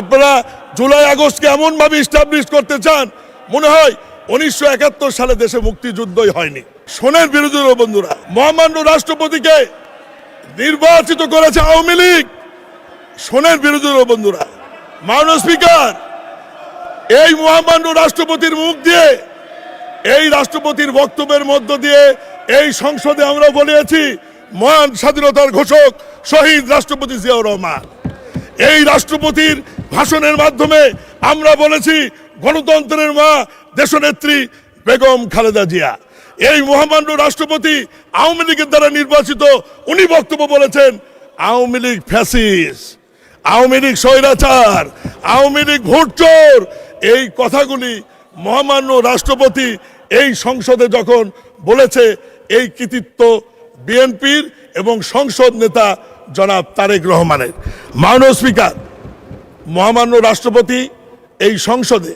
আপনারা জুলাই আগস্টকে এমন ভাবে ইস্টাবলিশ করতে চান মনে হয় 1971 সালে দেশে মুক্তিযুদ্ধই হয়নি। শোনেন বিরোধী বন্ধুরা, মহামান্য রাষ্ট্রপতিকে নির্বাচিত করেছে আওয়ামী লীগ। শোনেন বিরোধী বন্ধুরা, মাননীয় স্পিকার, এই মহামান্য রাষ্ট্রপতির মুখ দিয়ে, এই রাষ্ট্রপতির বক্তব্যের মধ্য দিয়ে এই সংসদে আমরা বলেছি মহান স্বাধীনতার ঘোষক শহীদ রাষ্ট্রপতি জিয়াউর রহমান। এই রাষ্ট্রপতির ভাষণের মাধ্যমে আমরা বলেছি গণতন্ত্রের মা দেশনেত্রী বেগম খালেদা জিয়া। এই মহামান্য রাষ্ট্রপতি আওয়ামী লীগের দ্বারা নির্বাচিত, উনি বক্তব্য বলেছেন আওয়ামী লীগ ফ্যাসিস্ট, আওয়ামী লীগ স্বৈরাচার, আওয়ামী লীগ ভোটচোর। এই কথাগুলি মহামান্য রাষ্ট্রপতি এই সংসদে যখন বলেছে, এই কৃতিত্ব বিএনপির এবং সংসদ নেতা জনাব তারেক রহমানের। মাননীয় স্পিকার, মহামান্য রাষ্ট্রপতি এই সংসদে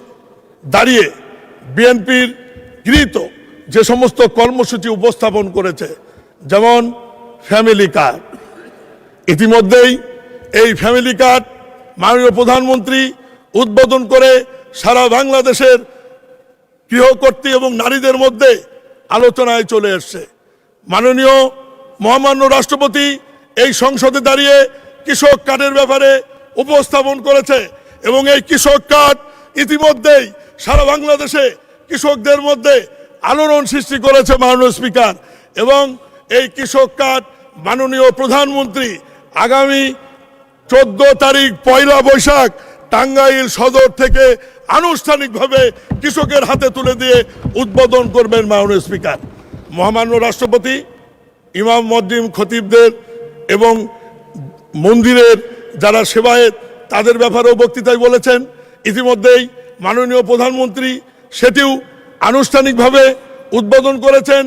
দাঁড়িয়ে বিএনপির গৃহীত যে সমস্ত কর্মসূচি উপস্থাপন করেছে, যেমন ফ্যামিলি কার্ড, ইতিমধ্যেই এই ফ্যামিলি কার্ড মাননীয় প্রধানমন্ত্রী উদ্বোধন করে সারা বাংলাদেশের গৃহকর্ত্রী এবং নারীদের মধ্যে আলোচনায় চলে এসছে। মাননীয় মহামান্য রাষ্ট্রপতি এই সংসদে দাঁড়িয়ে কৃষক কার্ডের ব্যাপারে উপস্থাপন করেছে এবং এই কৃষক কার্ড ইতিমধ্যেই সারা বাংলাদেশে কৃষকদের মধ্যে আলোড়ন সৃষ্টি করেছে মাননীয় স্পিকার। এবং এই কৃষক কার্ড মাননীয় প্রধানমন্ত্রী আগামী 14 তারিখ পয়লা বৈশাখ টাঙ্গাইল সদর থেকে আনুষ্ঠানিকভাবে কৃষকের হাতে তুলে দিয়ে উদ্বোধন করবেন মাননীয় স্পিকার। মহামান্য রাষ্ট্রপতি ইমাম মসজিদ খতিবদের এবং মন্দিরের যারা সেবায়েত তাদের ব্যাপারেও বক্তৃতায় বলেছেন। ইতিমধ্যেই মাননীয় প্রধানমন্ত্রী সেটিও আনুষ্ঠানিকভাবে উদ্বোধন করেছেন।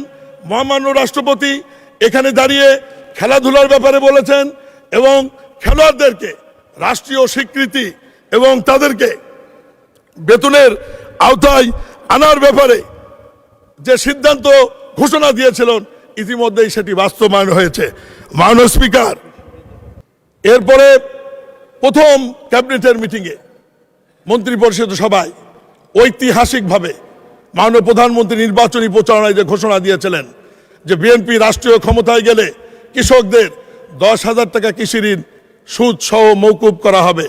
মহামান্য রাষ্ট্রপতি এখানে দাঁড়িয়ে খেলাধুলার ব্যাপারে বলেছেন এবং খেলোয়াড়দেরকে রাষ্ট্রীয় স্বীকৃতি এবং তাদেরকে বেতনের আওতায় আনার ব্যাপারে যে সিদ্ধান্ত ঘোষণা দিয়েছিলেন ইতিমধ্যেই সেটি বাস্তবায়ন হয়েছে। মাননীয় স্পিকার, এরপরে প্রথম ক্যাবিনেটের মিটিংয়ে মন্ত্রিপরিষদ সভায় ঐতিহাসিকভাবে মাননীয় প্রধানমন্ত্রী নির্বাচনী প্রচারণায় যে ঘোষণা দিয়েছিলেন যে বিএনপি রাষ্ট্রীয় ক্ষমতায় গেলে কৃষকদের 10,000 টাকা কৃষি ঋণ সুদ সহ মৌকুব করা হবে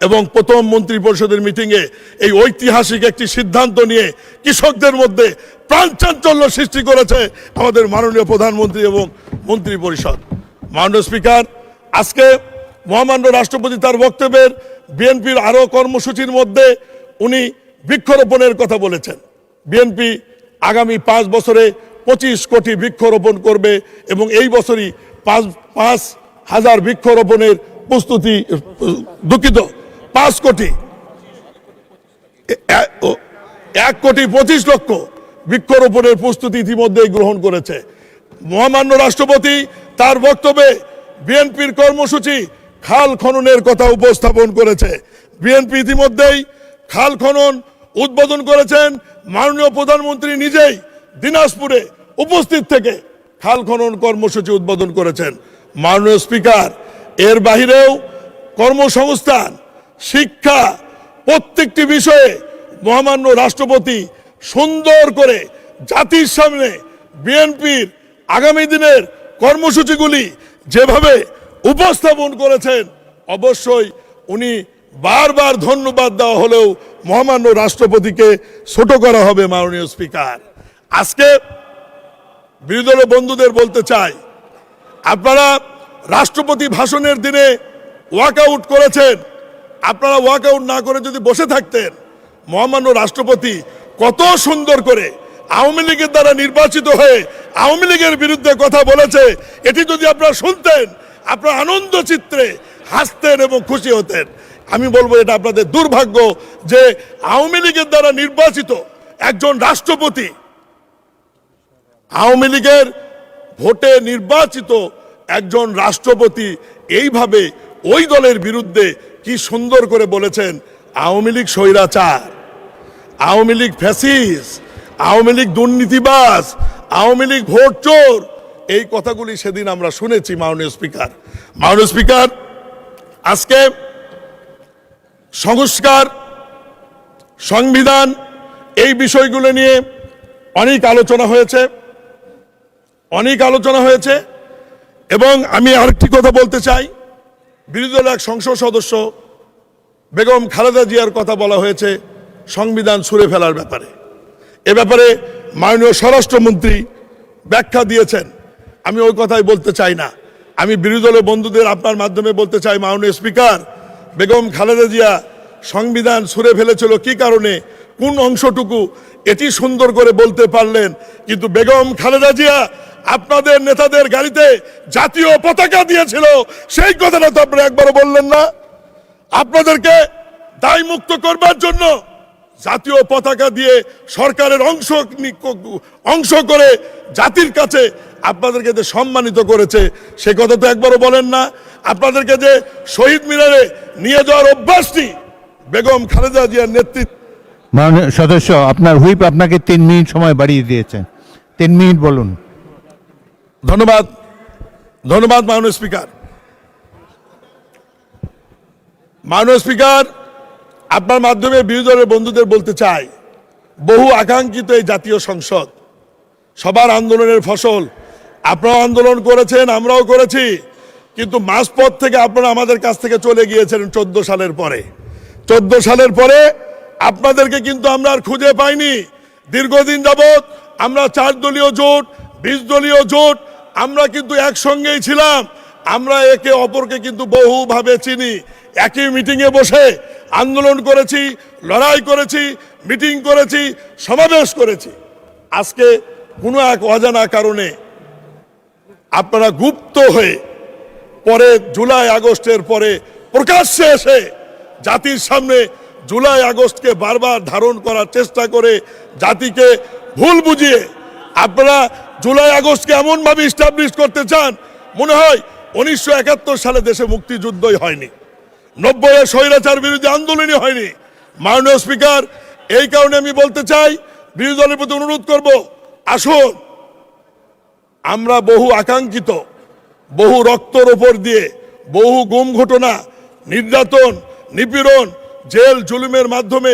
এবং প্রথম মন্ত্রী পরিষদের মিটিংয়ে এই ঐতিহাসিক একটি সিদ্ধান্ত নিয়ে কৃষকদের মধ্যে প্রাণচাঞ্চল্য সৃষ্টি করেছে আমাদের মাননীয় প্রধানমন্ত্রী এবং মন্ত্রী পরিষদ। মাননীয় স্পিকার, আজকে মহামান্য রাষ্ট্রপতি তার বক্তব্যের বিএনপির আরও কর্মসূচির মধ্যে উনি বৃক্ষরোপণের কথা বলেছেন। বিএনপি আগামী 5 বছরে 25 কোটি বৃক্ষরোপণ করবে এবং এই বছরই 5,000 বৃক্ষরোপণের প্রস্তুতি, দুঃখিত 5 কোটি 1,25,00,000 বৃক্ষরোপণের প্রস্তুতি ইতিমধ্যেই গ্রহণ করেছে। মহামান্য রাষ্ট্রপতি তার বক্তব্যে বিএনপির কর্মসূচি খাল খননের কথা উপস্থাপন করেছে। বিএনপি ইতিমধ্যেই খাল খনন উদ্বোধন করেছেন। মাননীয় প্রধানমন্ত্রী নিজেই দিনাজপুরে উপস্থিত থেকে খাল খনন কর্মসূচি উদ্বোধন করেছেন। মাননীয় স্পিকার, এর বাহিরেও কর্মসংস্থান, শিক্ষা, প্রত্যেকটি বিষয়ে মহামান্য রাষ্ট্রপতি সুন্দর করে জাতির সামনে বিএনপির আগামী দিনের কর্মসূচিগুলি যেভাবে উপস্থাপন করেছেন, অবশ্যই উনি বারবার ধন্যবাদ দেওয়া হলেও মহামান্য রাষ্ট্রপতিকে ছোট করা হবে। মাননীয় স্পিকার, আজকে বিরোধী দলের বন্ধুদের বলতে চাই, আপনারা রাষ্ট্রপতি ভাষণের দিনে ওয়াকআউট করেছেন। আপনারা ওয়াকআউট না করে যদি বসে থাকতেন, মহামান্য রাষ্ট্রপতি কত সুন্দর করে আওয়ামী লীগের দ্বারা নির্বাচিত হয়ে আওয়ামী লীগের বিরুদ্ধে কথা বলেছে, এটি যদি আপনারা শুনতেন আপনারা আনন্দ চিত্রে হাসতেন এবং খুশি হতেন। আমি বলবো এটা আপনাদের দুর্ভাগ্য যে আওয়ামী লীগের দ্বারা নির্বাচিত একজন রাষ্ট্রপতি, আওয়ামী লীগের ভোটে নির্বাচিত একজন রাষ্ট্রপতি এইভাবে ওই দলের বিরুদ্ধে কি সুন্দর করে বলেছেন আওয়ামী লীগ স্বৈরাচার, আওয়ামী লীগ ফ্যাসিস্ট, আওয়ামী লীগ দুর্নীতিবাজ, আওয়ামী লীগ ভোট চোর। এই কথাগুলি সেদিন আমরা শুনেছি। মাননীয় স্পিকার, আজকে সংস্কার, সংবিধান, এই বিষয়গুলো নিয়ে অনেক আলোচনা হয়েছে এবং আমি আরেকটি কথা বলতে চাই। বিরোধী দলের এক সংসদ সদস্য বেগম খালেদা জিয়ার কথা বলা হয়েছে সংবিধান ছুঁড়ে ফেলার ব্যাপারে। এ ব্যাপারে মাননীয় স্বরাষ্ট্রমন্ত্রী ব্যাখ্যা দিয়েছেন, আমি ওই কথাই বলতে চাই না। আমি বিরোধী দলের বন্ধুদের আপনার মাধ্যমে বলতে চাই, মাননীয় স্পিকার, বেগম খালেদা জিয়া সংবিধান ছুঁড়ে ফেলেছিল কি কারণে, কোন অংশটুকু, এটি সুন্দর করে বলতে পারলেন, কিন্তু বেগম খালেদা জিয়া আপনাদের নেতাদের গাড়িতে জাতীয় পতাকা দিয়েছিল, সেই কথাটা তো আপনারা একবারও বললেন না। আপনাদেরকে দায়মুক্ত করবার জন্য জাতীয় পতাকা দিয়ে সরকারের অংশ করে জাতির কাছে আপনাদেরকে যে সম্মানিত করেছে, সে কথা তো একবারও বলেন না। আপনাদেরকে যে শহীদ মিনারে নিয়ে যাওয়ার অভ্যাসটি বেগম খালেদা জিয়ার নেতৃত্ব। মাননীয় সদস্য, আপনার হুইপ আপনাকে 3 মিনিট সময় বাড়িয়ে দিয়েছেন। 3 মিনিট বলুন। ধন্যবাদ মাননীয় স্পিকার। মাননীয় স্পিকার, আপনার মাধ্যমে বিরোধী দলের বন্ধুদের বলতে চাই, বহু আকাঙ্ক্ষিত এই জাতীয় সংসদ সবার আন্দোলনের ফসল। আপনারাও আন্দোলন করেছেন, আমরাও করেছি, কিন্তু মাঝপথ থেকে আপনারা আমাদের কাছ থেকে চলে গিয়েছেন 14 সালের পরে। 14 সালের পরে আপনাদেরকে কিন্তু আমরা আর খুঁজে পাইনি। দীর্ঘদিন যাবৎ আমরা 4 দলীয় জোট, 20 দলীয় জোট, আমরা কিন্তু একসঙ্গেই ছিলাম। আমরা একে অপরকে কিন্তু বহুভাবে চিনি। একই মিটিংয়ে বসে আন্দোলন করেছি, লড়াই করেছি, মিটিং করেছি, সমাবেশ করেছি। আজকে কোনো এক অজানা কারণে আপনারা গুপ্ত হয়ে পরে জুলাই আগস্টের পরে প্রকাশ্যে এসে জাতির সামনে জুলাই আগস্টকে বারবার ধারণ করার চেষ্টা করে জাতিকে ভুল বুঝিয়ে আপনারা জুলাই আগস্টকে এমনভাবে ইস্টাবলিশ করতে চান, মনে হয় 1971 সালে দেশে মুক্তিযুদ্ধই হয়নি, 90-এ স্বৈরাচার বিরোধী আন্দোলনই হয়নি। মাননীয় স্পিকার, এই কারণে আমি বলতে চাই, বিরোধী দলের প্রতি অনুরোধ করব, আসুন আমরা বহু আকাঙ্ক্ষিত, বহু রক্তর ওপর দিয়ে, বহু গুম ঘটনা, নির্যাতন, নিপীড়ন, জেল জুলুমের মাধ্যমে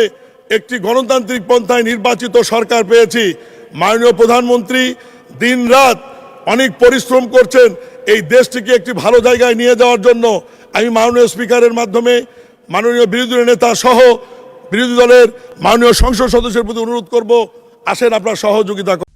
একটি গণতান্ত্রিক পন্থায় নির্বাচিত সরকার পেয়েছি। মাননীয় প্রধানমন্ত্রী দিন রাত অনেক পরিশ্রম করছেন এই দেশটিকে একটি ভালো জায়গায় নিয়ে যাওয়ার জন্য। আমি মাননীয় স্পিকারের মাধ্যমে মাননীয় বিরোধী দলের নেতা সহ বিরোধী দলের মাননীয় সংসদ সদস্যের প্রতি অনুরোধ করব, আসেন আপনার সহযোগিতা করুন।